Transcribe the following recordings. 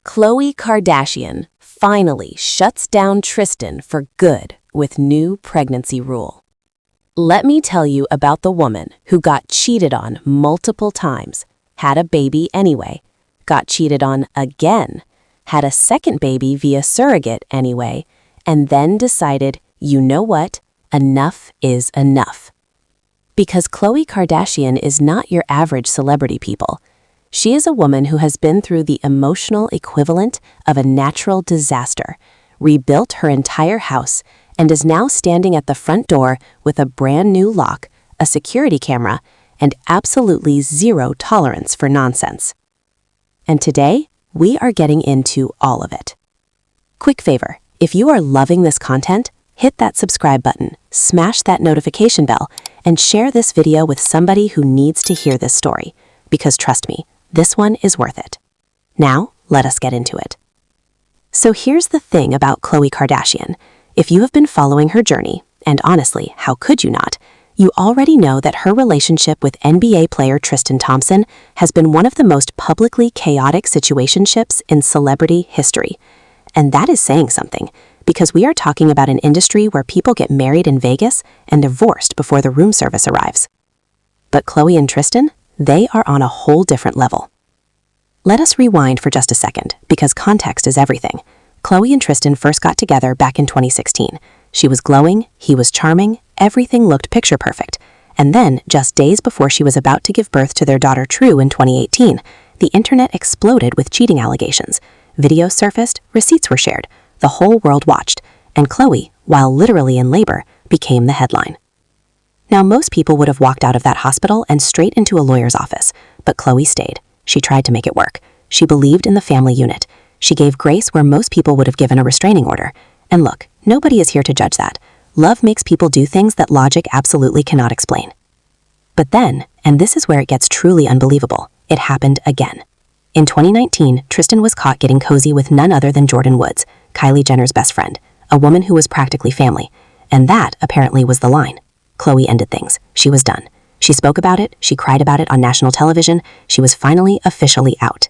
Khloé Kardashian finally shuts down Tristan for good with new pregnancy rule. Let me tell you about the woman who got cheated on multiple times, had a baby anyway, got cheated on again, had a second baby via surrogate anyway, and then decided, you know what, enough is enough. Because Khloé Kardashian is not your average celebrity, people. She is a woman who has been through the emotional equivalent of a natural disaster, rebuilt her entire house, and is now standing at the front door with a brand new lock, a security camera, and absolutely zero tolerance for nonsense. And today, we are getting into all of it. Quick favor, if you are loving this content, hit that subscribe button, smash that notification bell, and share this video with somebody who needs to hear this story, because trust me, this one is worth it. Now, let us get into it. So here's the thing about Khloé Kardashian. If you have been following her journey, and honestly, how could you not, you already know that her relationship with NBA player Tristan Thompson has been one of the most publicly chaotic situationships in celebrity history. And that is saying something, because we are talking about an industry where people get married in Vegas and divorced before the room service arrives. But Khloé and Tristan, they are on a whole different level. Let us rewind for just a second, because context is everything. Khloé and Tristan first got together back in 2016. She was glowing, he was charming, everything looked picture perfect. And then, just days before she was about to give birth to their daughter True in 2018, the internet exploded with cheating allegations. Videos surfaced, receipts were shared, the whole world watched, and Khloé, while literally in labor, became the headline. Now, most people would have walked out of that hospital and straight into a lawyer's office, but Khloé stayed. She tried to make it work. She believed in the family unit. She gave grace where most people would have given a restraining order. And look, nobody is here to judge that. Love makes people do things that logic absolutely cannot explain. But then, and this is where it gets truly unbelievable, it happened again. In 2019, Tristan was caught getting cozy with none other than Jordyn Woods, Kylie Jenner's best friend, a woman who was practically family. And that, apparently, was the line. Khloé ended things. She was done. She spoke about it, she cried about it on national television, she was finally officially out.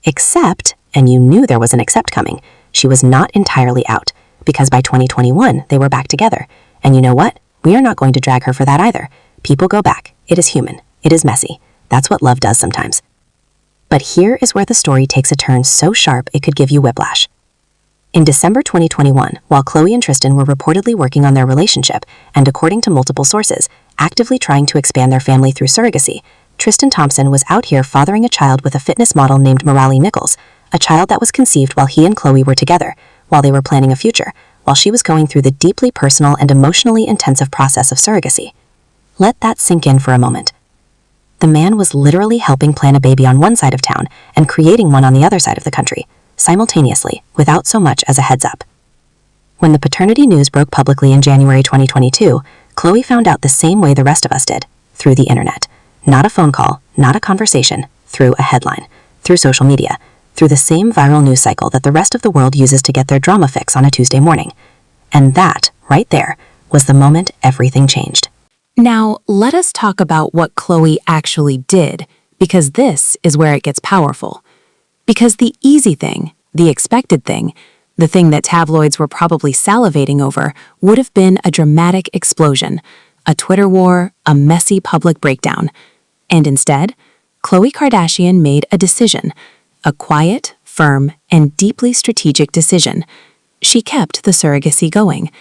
Except, and you knew there was an except coming, she was not entirely out, because by 2021, they were back together. And you know what? We are not going to drag her for that either. People go back. It is human. It is messy. That's what love does sometimes. But here is where the story takes a turn so sharp it could give you whiplash. In December 2021, while Khloé and Tristan were reportedly working on their relationship, and according to multiple sources, actively trying to expand their family through surrogacy, Tristan Thompson was out here fathering a child with a fitness model named Morali Nichols, a child that was conceived while he and Khloé were together, while they were planning a future, while she was going through the deeply personal and emotionally intensive process of surrogacy. Let that sink in for a moment. The man was literally helping plan a baby on one side of town and creating one on the other side of the country, simultaneously, without so much as a heads up. When the paternity news broke publicly in January 2022, Khloé found out the same way the rest of us did, through the internet. Not a phone call, not a conversation, through a headline, through social media, through the same viral news cycle that the rest of the world uses to get their drama fix on a Tuesday morning. And that, right there, was the moment everything changed. Now, let us talk about what Khloé actually did, because this is where it gets powerful. Because the easy thing, the expected thing, the thing that tabloids were probably salivating over, would have been a dramatic explosion, a Twitter war, a messy public breakdown. And instead, Khloé Kardashian made a decision, a quiet, firm, and deeply strategic decision. She kept the surrogacy going.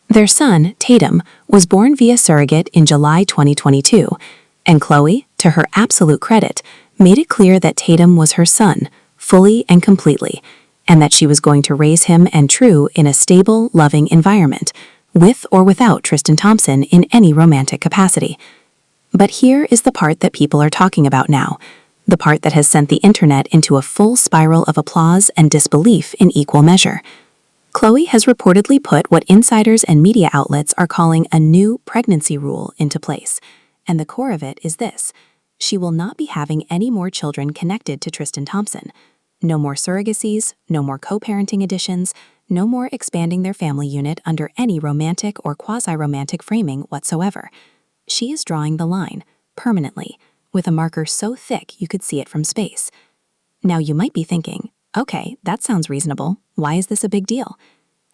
Their son, Tatum, was born via surrogate in July 2022, and Khloé, to her absolute credit, made it clear that Tatum was her son, fully and completely, and that she was going to raise him and True in a stable, loving environment, with or without Tristan Thompson in any romantic capacity. But here is the part that people are talking about now, the part that has sent the internet into a full spiral of applause and disbelief in equal measure. Khloé has reportedly put what insiders and media outlets are calling a new pregnancy rule into place, and the core of it is this: she will not be having any more children connected to Tristan Thompson. No more surrogacies, no more co-parenting additions, no more expanding their family unit under any romantic or quasi-romantic framing whatsoever. She is drawing the line, permanently, with a marker so thick you could see it from space. Now you might be thinking, Okay, that sounds reasonable. Why is this a big deal?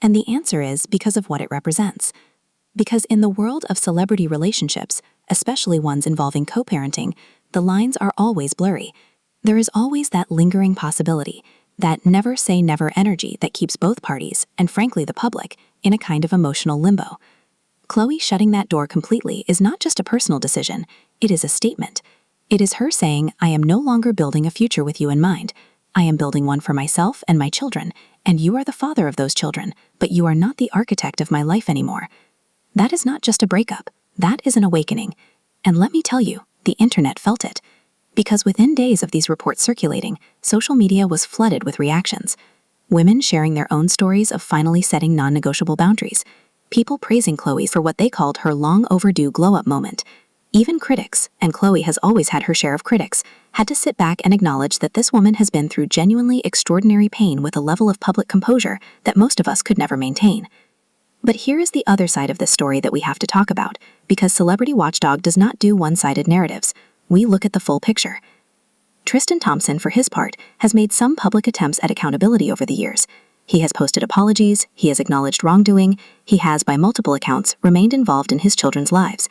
And the answer is because of what it represents. Because in the world of celebrity relationships, especially ones involving co-parenting, the lines are always blurry. There is always that lingering possibility, that never say never energy that keeps both parties, and frankly the public, in a kind of emotional limbo. Khloé shutting that door completely is not just a personal decision, it is a statement. It is her saying, I am no longer building a future with you in mind. I am building one for myself and my children, and you are the father of those children, but you are not the architect of my life anymore. That is not just a breakup, that is an awakening. And let me tell you, the internet felt it. Because within days of these reports circulating, social media was flooded with reactions. Women sharing their own stories of finally setting non-negotiable boundaries. People praising Khloé for what they called her long overdue glow-up moment. Even critics, and Khloé has always had her share of critics, had to sit back and acknowledge that this woman has been through genuinely extraordinary pain with a level of public composure that most of us could never maintain. But here is the other side of this story that we have to talk about, because Celebrity Watchdog does not do one-sided narratives. We look at the full picture. Tristan Thompson, for his part, has made some public attempts at accountability over the years. He has posted apologies, he has acknowledged wrongdoing, he has, by multiple accounts, remained involved in his children's lives.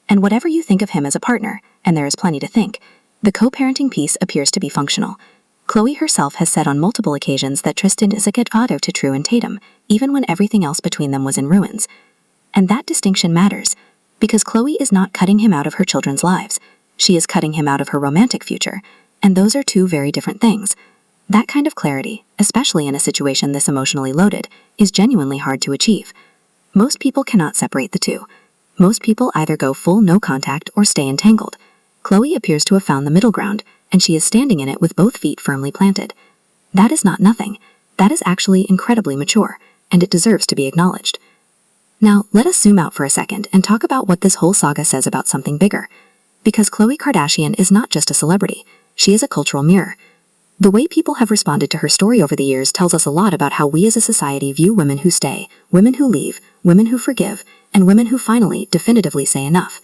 And whatever you think of him as a partner, and there is plenty to think, the co-parenting piece appears to be functional. Khloé herself has said on multiple occasions that Tristan is a good father to True and Tatum, even when everything else between them was in ruins. And that distinction matters, because Khloé is not cutting him out of her children's lives. She is cutting him out of her romantic future, and those are two very different things. That kind of clarity, especially in a situation this emotionally loaded, is genuinely hard to achieve. Most people cannot separate the two. Most people either go full no contact or stay entangled. Khloé appears to have found the middle ground, and she is standing in it with both feet firmly planted. That is not nothing. That is actually incredibly mature, and it deserves to be acknowledged. Now, let us zoom out for a second and talk about what this whole saga says about something bigger. Because Khloé Kardashian is not just a celebrity, she is a cultural mirror. The way people have responded to her story over the years tells us a lot about how we as a society view women who stay, women who leave, women who forgive, and women who finally, definitively say enough.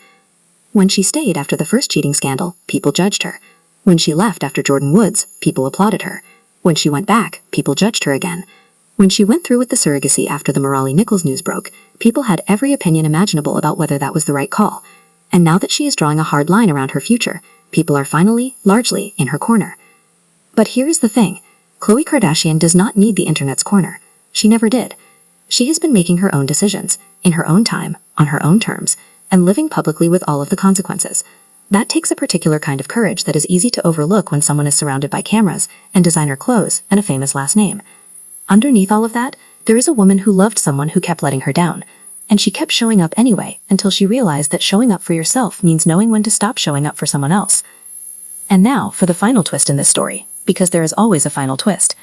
When she stayed after the first cheating scandal, people judged her. When she left after Jordan Woods, people applauded her. When she went back, people judged her again. When she went through with the surrogacy after the Morali-Nichols news broke, people had every opinion imaginable about whether that was the right call. And now that she is drawing a hard line around her future, people are finally, largely, in her corner. But here's the thing. Khloé Kardashian does not need the internet's corner. She never did. She has been making her own decisions, in her own time, on her own terms, and living publicly with all of the consequences. That takes a particular kind of courage that is easy to overlook when someone is surrounded by cameras and designer clothes and a famous last name. Underneath all of that, there is a woman who loved someone who kept letting her down, and she kept showing up anyway until she realized that showing up for yourself means knowing when to stop showing up for someone else. And now for the final twist in this story, because there is always a final twist.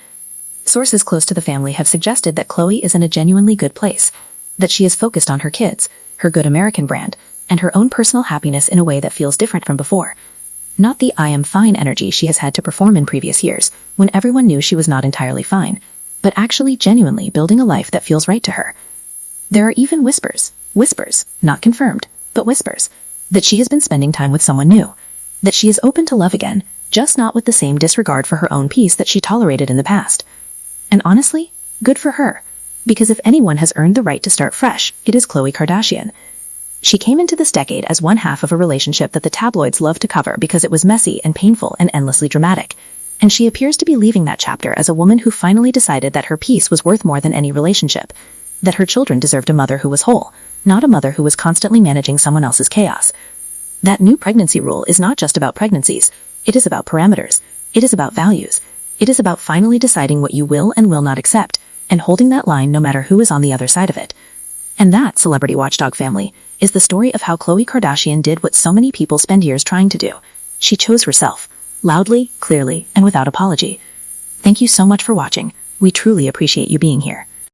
Sources close to the family have suggested that Khloé is in a genuinely good place, that she is focused on her kids, her good American brand, and her own personal happiness in a way that feels different from before. Not the I am fine energy she has had to perform in previous years, when everyone knew she was not entirely fine, but actually genuinely building a life that feels right to her. There are even whispers, not confirmed, but whispers, that she has been spending time with someone new, that she is open to love again, just not with the same disregard for her own peace that she tolerated in the past. And honestly, good for her, because if anyone has earned the right to start fresh, it is Khloé Kardashian. She came into this decade as one half of a relationship that the tabloids love to cover because it was messy and painful and endlessly dramatic, and she appears to be leaving that chapter as a woman who finally decided that her peace was worth more than any relationship, that her children deserved a mother who was whole, not a mother who was constantly managing someone else's chaos. That new pregnancy rule is not just about pregnancies, it is about parameters, it is about values, it is about finally deciding what you will and will not accept, and holding that line no matter who is on the other side of it. And that, Celebrity Watchdog family, is the story of how Khloé Kardashian did what so many people spend years trying to do. She chose herself, loudly, clearly, and without apology. Thank you so much for watching. We truly appreciate you being here.